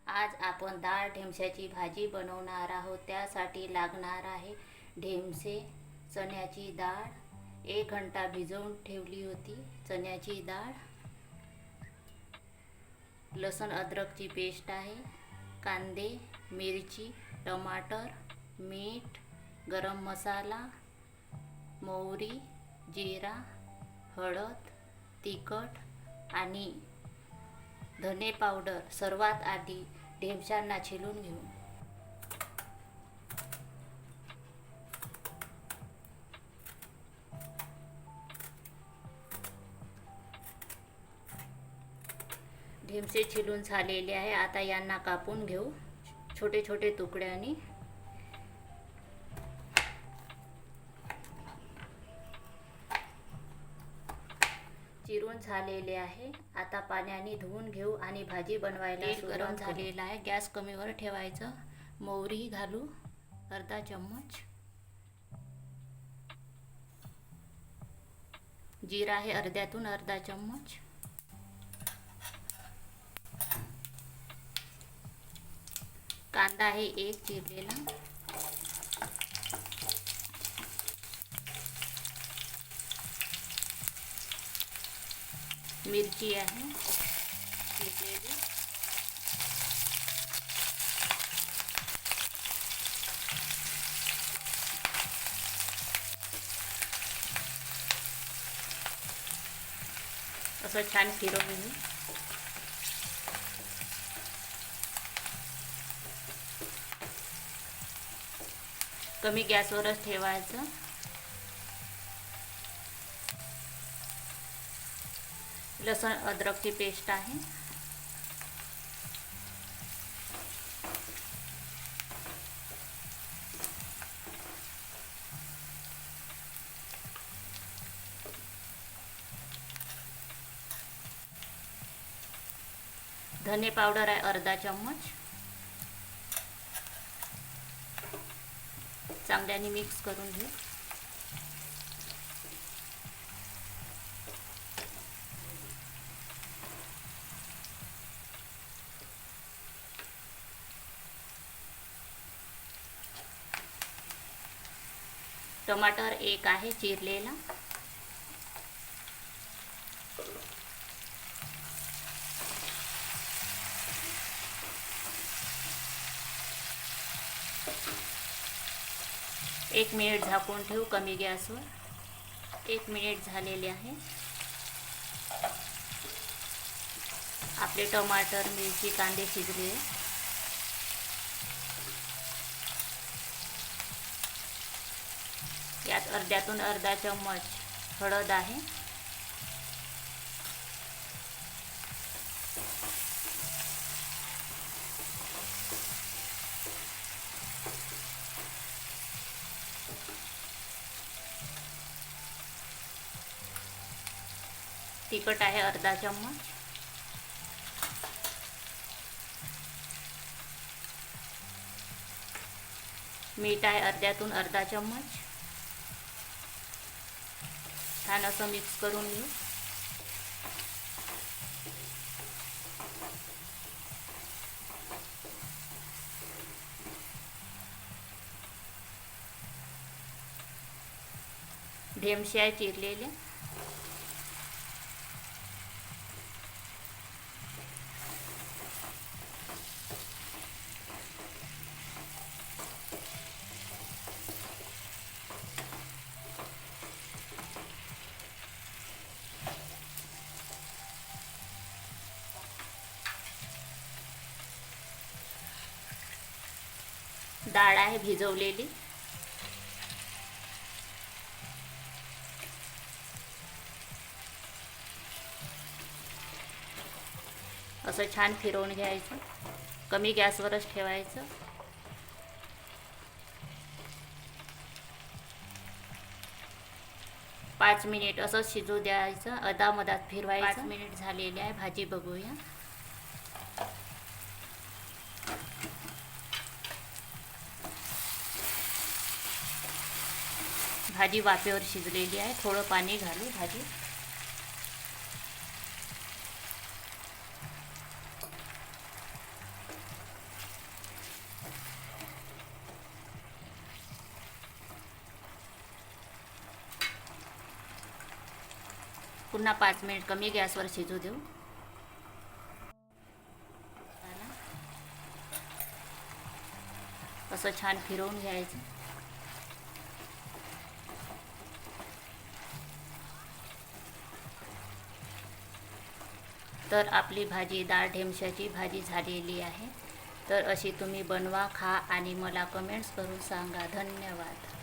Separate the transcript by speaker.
Speaker 1: आज आपण डाळ ढेमशाची भाजी बनवणार आहोत। त्यासाठी लागणार आहे ढेमसे, चण्याची डाळ 1 घंटा भिजवून ठेवली होती, चण्याची डाळ, लसूण अद्रकची पेस्ट आहे, कांदे, मिरची, टमाटर, मीठ, गरम मसाला, मोहरी, जिरा, हळद, तिखट आणि धने पावडर। सर्वात आधी ढेमशांना छिलून घेऊ। ढेमसे छिलून झालेले आहे। आता यांना कापून घेऊ छोटे छोटे तुकड्यांनी। चिरून झालेले आहे। आता पाण्याने धुवून घेऊ आणि भाजी बनवायला गरम झालेला आहे। गॅस कमीवर ठेवायचं। मोहरी घालू अर्धा चम्मच, जिरा आहे अर्ध्यातून अर्धा चम्मच, कांदा आहे 1 चिरलेला, मिरची आहे चिरलेली, असं छान फिरवून घेऊ। कमी गॅसवरच ठेवायचं। लसूण अद्रकची पेस्ट आहे, धने पावडर आहे अर्धा चम्मच, चांगल्याने मिक्स करून घेऊ। टमाटर 1 आहे चिरलेला, एक मिनिट झाकून ठेवू कमी गॅसवर। 1 मिनिट झालेले आहे। आपले टमाटर, मिरची, कांदे शिजले। यात अर्ध्यातून अर्धा चम्मच हळद आहे, तिखट आहे अर्धा चम्मच, मीठ आहे अर्ध्यातून अर्धा चम्मच। छान असं मिक्स करून घेऊ। ढेमशे चिरलेले, डाळ आहे भिजवलेली, असं छान फिरवून घ्यायचं। कमी गॅसवरच ठेवायचं। पाच मिनिट असं शिजू द्यायचं, अदामदात फिरवायचं। 5 मिनिट झालेले आहे। भाजी बघूया। भाजी वाफेवर शिजलेली आहे। थोडं पाणी घालू भाजी। पुन्हा 5 मिनिट कमी गॅसवर शिजू देऊ. असं छान फिरवून घ्यायचं. तर आपली भाजी, डाळ ढेमशाची भाजी झालेली आहे. तर अशी तुम्ही बनवा, खा आणि मला कमेंट्स करून सांगा. धन्यवाद.